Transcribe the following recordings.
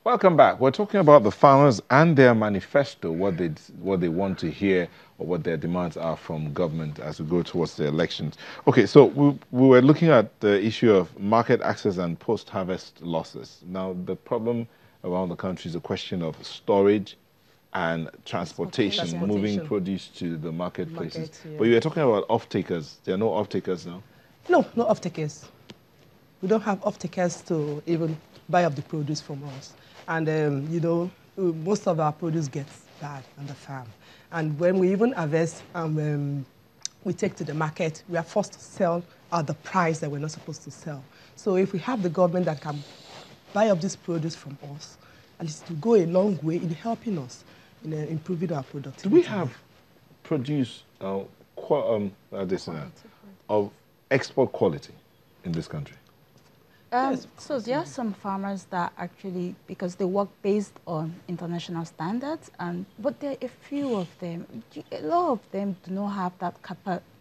Welcome back. We're talking about the farmers and their manifesto, what they want to hear or what their demands are from government as we go towards the elections. Okay, so we were looking at the issue of market access and post-harvest losses. Now, the problem around the country is a question of storage and transportation, moving produce to the marketplaces. Yeah. But you were talking about off-takers. There are no off-takers now? No, no off-takers. We don't have off-takers to even buy up the produce from us. And, most of our produce gets bad on the farm. And when we even harvest and we take to the market, we are forced to sell at the price that we're not supposed to sell. So if we have the government that can buy up this produce from us, at least to go a long way in helping us in improving our productivity. Do we have produce of export quality in this country? Yes, so there are some farmers that actually, because they work based on international standards, but there are a few of them. A lot of them do not have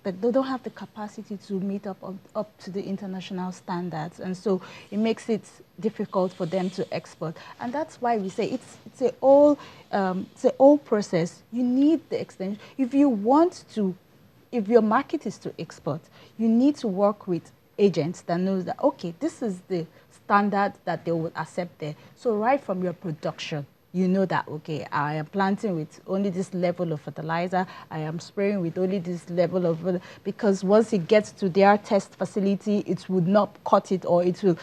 they don't have the capacity to meet up to the international standards, and so it makes it difficult for them to export. And that's why we say it's a whole process. You need the extension if your market is to export. You need to work with agents that knows that, okay, this is the standard that they will accept there. So right from your production, you know that, okay, I am planting with only this level of fertilizer, I am spraying with only this level of, because once it gets to their test facility, it would not cut it, or it will,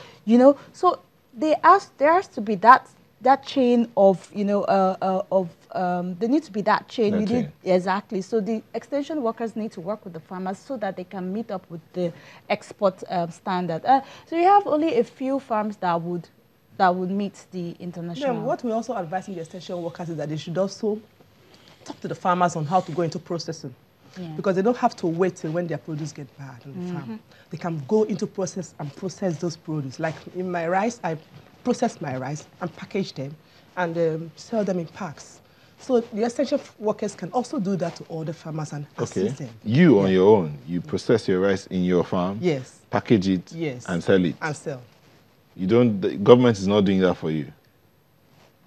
so there has to be that chain of, there needs to be that chain. Exactly. So the extension workers need to work with the farmers so that they can meet up with the export standard. So you have only a few farms that would meet the international. Yeah, what we also advise the extension workers is that they should also talk to the farmers on how to go into processing. Yeah. Because they don't have to wait till when their produce get bad on the farm. They can go into process and process those produce. Like in my rice, I process my rice and package them and sell them in packs. So the extension workers can also do that to all the farmers and assist them. You on your own, you process your rice in your farm, yes, package it, yes, and sell it. And sell. You don't. The government is not doing that for you.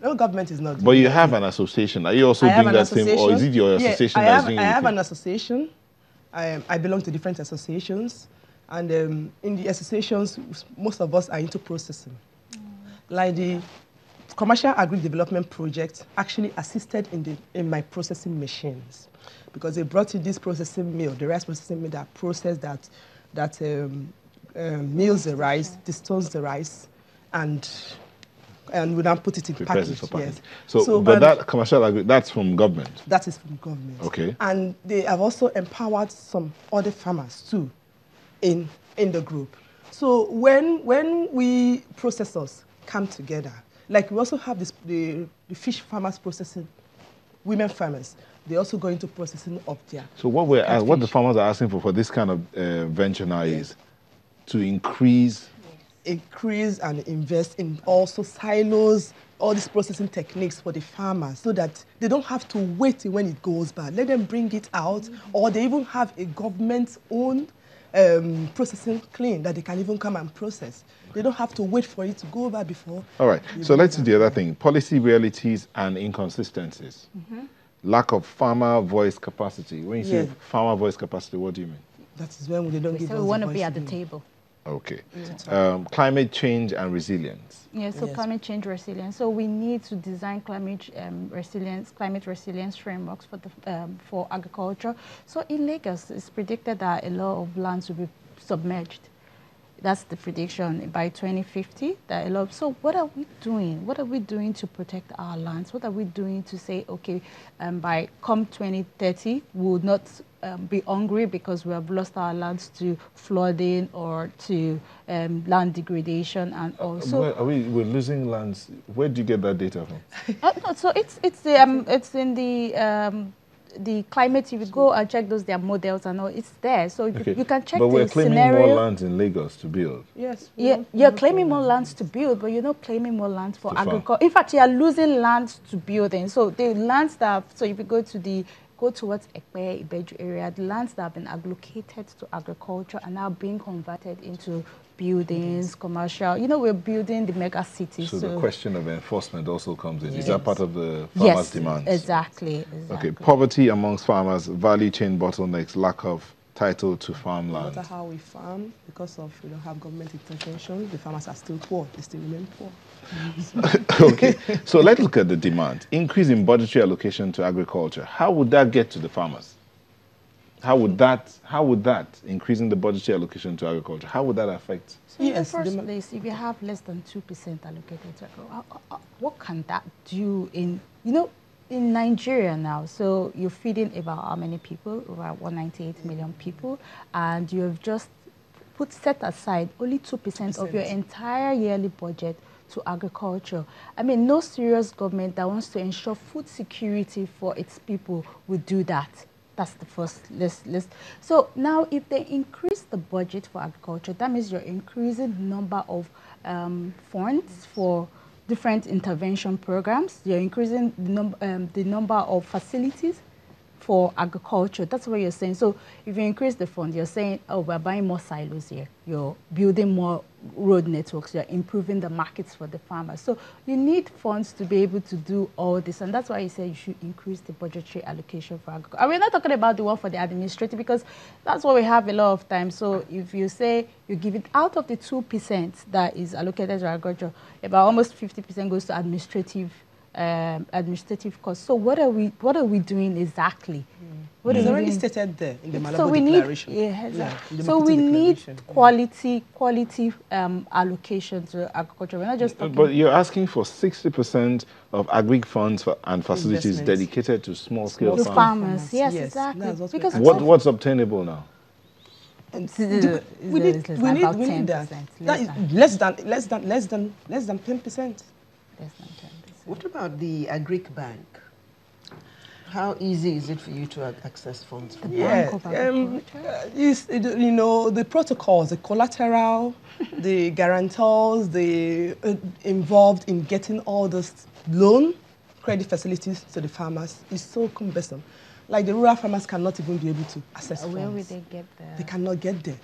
No, government is not doing that. But you have an association. Are you also doing that same, or is it your association that's doing it? I have an association. I belong to different associations, and in the associations, most of us are into processing. Like the Commercial Agri Development Project actually assisted in my processing machines, because they brought in this processing mill, the rice processing mill that processed that mills the rice, distills the rice, and we now put it in package. Yes. So but that commercial agri, that's from government. That is from government. Okay. And they have also empowered some other farmers too, in the group. So when we processors come together, like we also have the fish farmers processing, women farmers. They also go into processing of their. So what the farmers are asking for this kind of venture now is to increase and invest in also silos, all these processing techniques for the farmers, so that they don't have to wait when it goes bad. Let them bring it out, or they even have a government-owned processing clean that they can even come and process. They don't have to wait for it to go bad before. All right, so let's do the other thing. Policy realities and inconsistencies. Lack of farmer voice capacity. When you say farmer voice capacity, what do you mean? That is when they don't give us the voice. We want to be at the table. Okay. Climate change and resilience. Yeah, so climate change resilience. So we need to design climate resilience frameworks for agriculture. So in Lagos, it's predicted that a lot of lands will be submerged. That's the prediction by 2050. So what are we doing? What are we doing to protect our lands? What are we doing to say, okay, by come 2030, we will not be hungry because we have lost our lands to flooding or to land degradation, and also. We're losing lands. Where do you get that data from? No, so it's in the climate. If you go and check those, their models and all, it's there. So you can check the scenario. But we're claiming more lands in Lagos to build. Yes. You're claiming more lands to build, but you're not claiming more lands for agriculture. In fact, you are losing lands to building. So the lands so if you go towards Ibeju area, the lands that have been allocated to agriculture are now being converted into buildings, commercial. You know, we're building the mega cities. So the question of enforcement also comes in. Yes. Is that part of the farmers' demands? Exactly. Okay, poverty amongst farmers, value chain bottlenecks, lack of title to farmland. No matter how we farm, because of we don't have government intervention, the farmers are still poor. They still remain poor. Okay, so let's look at the demand. Increase in budgetary allocation to agriculture. How would that get to the farmers? How would that, increasing the budgetary allocation to agriculture, how would that affect? So in the first place, if you have less than 2% allocated to agriculture, what can that do in, in Nigeria now? So you're feeding about how many people? About 198 million people, and you have just set aside only 2% of your entire yearly budget to agriculture. I mean, no serious government that wants to ensure food security for its people would do that. That's the first list. So now if they increase the budget for agriculture, that means you're increasing the number of funds for different intervention programs. You're increasing the number of facilities for agriculture. That's what you're saying. So if you increase the fund, you're saying, oh, we're buying more silos here. You're building more road networks. You're improving the markets for the farmers. So you need funds to be able to do all this. And that's why you say you should increase the budgetary allocation for agriculture. And we're not talking about the one for the administrative, because that's what we have a lot of times. So if you say you give it out of the 2% that is allocated to agriculture, about almost 50% goes to administrative costs. So what are we doing exactly? What is already stated there in the Malabo Declaration. So we need quality allocation to agriculture. We're not just talking. But you're asking for 60% of agri funds and facilities dedicated to small-scale farmers. Yes, exactly. Because what's obtainable now? We need that. That is less than 10%. What about the Agric Bank? How easy is it for you to access funds from the protocols, the collateral, the guarantors, the involved in getting all those loan credit facilities to the farmers is so cumbersome. Like the rural farmers cannot even be able to access funds. Where will they get there? They cannot get there.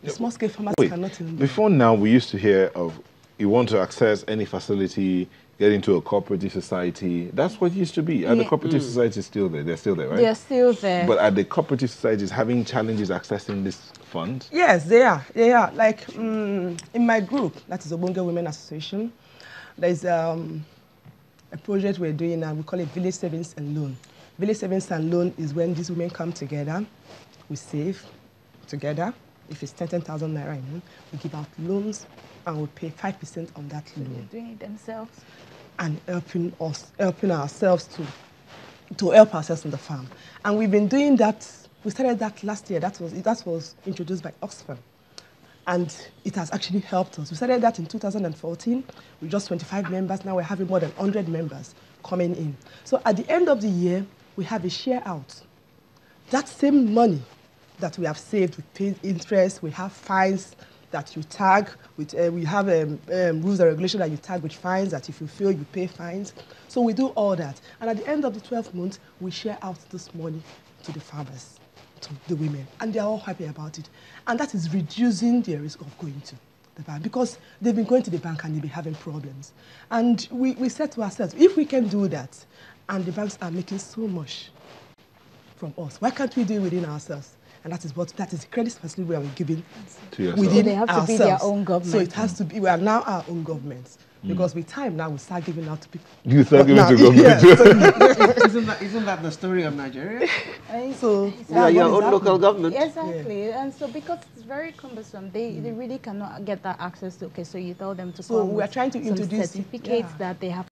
The small-scale farmers cannot even. Before now, we used to hear of you want to access any facility, get into a cooperative society. That's what it used to be. Are the cooperative societies still there? They're still there, right? They're still there. But are the cooperative societies having challenges accessing this fund? Yes, they are. They are. Like in my group, that is Obonge Women Association, there's a project we're doing now. We call it Village Savings and Loan. Village Savings and Loan is when these women come together, we save together. If it's 10,000 naira, we give out loans and we pay 5% on that loan. They're doing it themselves. And helping ourselves to help ourselves on the farm. And we've been doing that. We started that last year. That was introduced by Oxfam. And it has actually helped us. We started that in 2014 with just 25 members. Now we're having more than 100 members coming in. So at the end of the year, we have a share out. That same money that we have saved, we pay interest, we have fines that you tag, with, we have rules and regulations that you tag with fines, that if you fail, you pay fines. So we do all that. And at the end of the 12 months, we share out this money to the farmers, to the women. And they're all happy about it. And that is reducing their risk of going to the bank, because they've been going to the bank and they've been having problems. And we said to ourselves, if we can do that, and the banks are making so much from us, why can't we do it within ourselves? And that is the credit facility we are giving within they have to ourselves. be their own government. So it has to be, we are now our own government. Because with time now, we start giving out to people. You start giving to government. Yes. Isn't that the story of Nigeria? So your own local government. Exactly. Yeah. And so because it's very cumbersome, they really cannot get that access to, okay, so you tell them to come we are trying to introduce certificates that they have